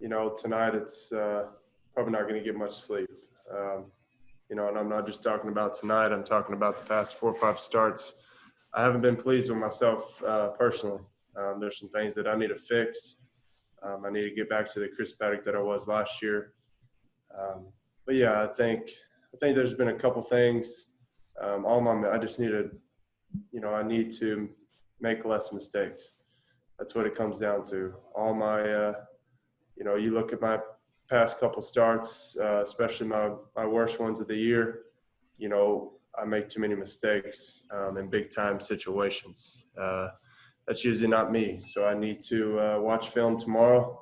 tonight it's probably not going to get much sleep. And I'm not just talking about tonight. I'm talking about the past 4 or 5 starts. I haven't been pleased with myself personally. There's some things that I need to fix. I need to get back to the Chris Paddack that I was last year. But yeah, I think there's been a couple things. I just need to, I need to make less mistakes. That's what it comes down to. All my, you look at my past couple starts, especially my worst ones of the year, I make too many mistakes in big time situations. That's usually not me. So I need to watch film tomorrow,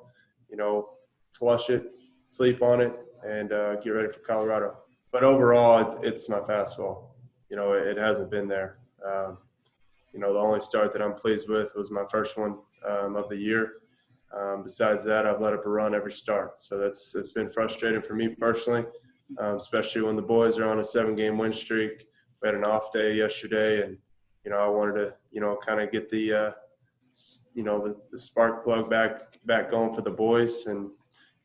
flush it, sleep on it, and get ready for Colorado. But overall, it's my fastball. It hasn't been there. The only start that I'm pleased with was my first one of the year. Besides that, I've let it run every start. So it's been frustrating for me personally, especially when the boys are on a 7-game win streak. We had an off day yesterday, and, I wanted to, kind of get the spark plug back going for the boys. And,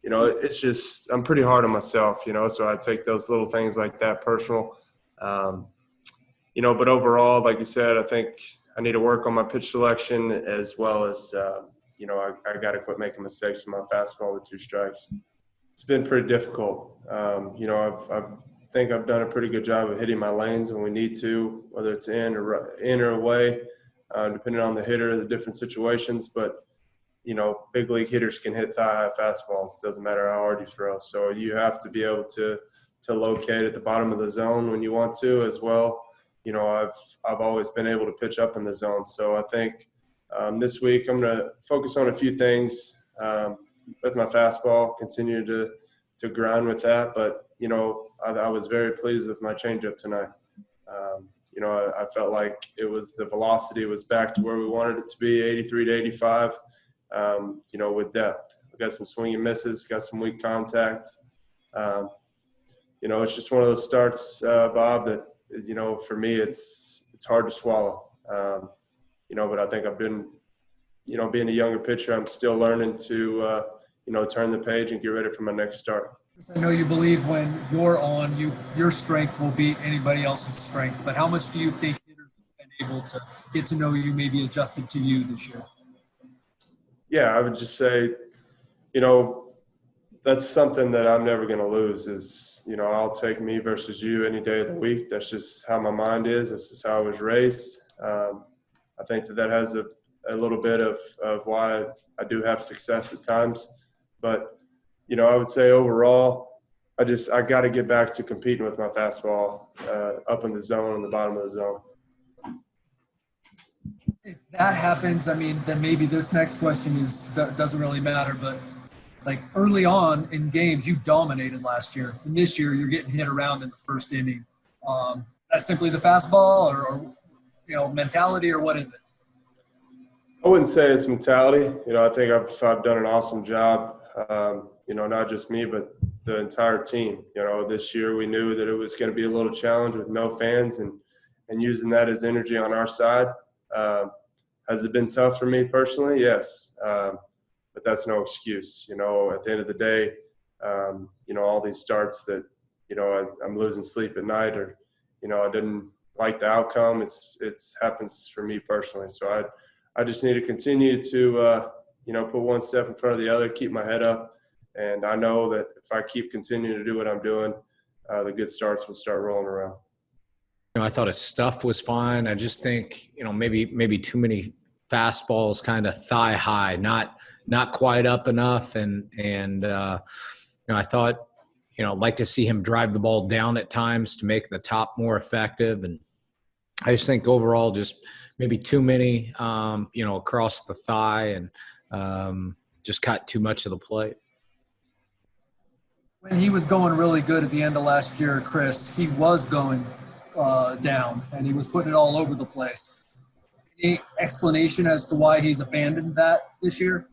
it's just I'm pretty hard on myself, so I take those little things like that personal. But overall, like you said, I think I need to work on my pitch selection as well as, I got to quit making mistakes with my fastball with 2 strikes. It's been pretty difficult. I think I've done a pretty good job of hitting my lanes when we need to, whether it's in or away, depending on the hitter, the different situations. But, big league hitters can hit thigh-high fastballs. It doesn't matter how hard you throw. So you have to be able to locate at the bottom of the zone when you want to as well. I've always been able to pitch up in the zone. So I think this week I'm going to focus on a few things with my fastball, continue to grind with that. But, I was very pleased with my changeup tonight. I felt like the velocity was back to where we wanted it to be, 83 to 85, with depth. I got some swing and misses, got some weak contact. It's just one of those starts, Bob, that, for me, it's hard to swallow. But I think I've been, being a younger pitcher, I'm still learning to, turn the page and get ready for my next start. I know you believe when you're on, your strength will beat anybody else's strength, but how much do you think hitters have been able to get to know you, maybe adjusted to you this year? Yeah, I would just say, that's something that I'm never going to lose is, I'll take me versus you any day of the week. That's just how my mind is. This is how I was raised. I think that has a little bit of why I do have success at times. But, I would say overall, I got to get back to competing with my fastball up in the zone, in the bottom of the zone. If that happens, then maybe this next question doesn't really matter, but like early on in games, you dominated last year. And this year, you're getting hit around in the first inning. That's simply the fastball or mentality, or what is it? I wouldn't say it's mentality. I think I've done an awesome job, not just me, but the entire team. This year we knew that it was going to be a little challenge with no fans and using that as energy on our side. Has it been tough for me personally? Yes. But that's no excuse. At the end of the day, all these starts that, I'm losing sleep at night or, I didn't like the outcome. It's happens for me personally. So I just need to continue to, put one step in front of the other, keep my head up. And I know that if I keep continuing to do what I'm doing, the good starts will start rolling around. I thought his stuff was fine. I just think, maybe too many fastballs kind of thigh high, not quite up enough. And I thought, I'd like to see him drive the ball down at times to make the top more effective. And I just think overall, just maybe too many, across the thigh and just cut too much of the plate. When he was going really good at the end of last year, Chris, he was going down and he was putting it all over the place. Any explanation as to why he's abandoned that this year?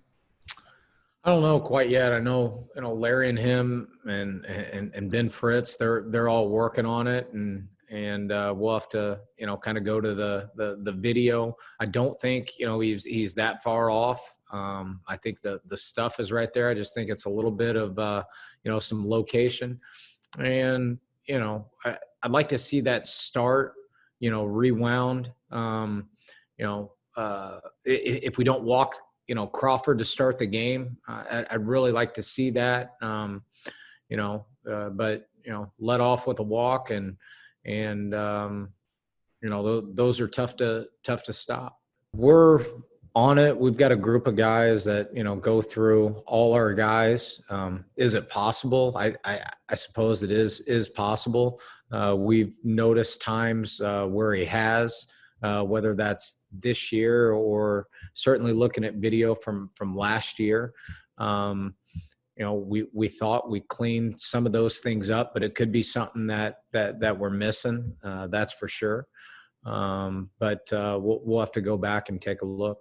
I don't know quite yet. I know, Larry and him and Ben Fritz, they're all working on it, and we'll have to, kind of go to the video. I don't think, he's that far off. I think the stuff is right there. I just think it's a little bit of, some location. And, I'd like to see that start, rewound. If we don't walk, Crawford to start the game, I'd really like to see that. But let off with a walk, and those are tough to stop. We're on it. We've got a group of guys that go through all our guys. Is it possible? I suppose it is possible. We've noticed times where he has, whether that's this year or certainly looking at video from last year. We thought we cleaned some of those things up, but it could be something that we're missing. That's for sure. But we'll have to go back and take a look.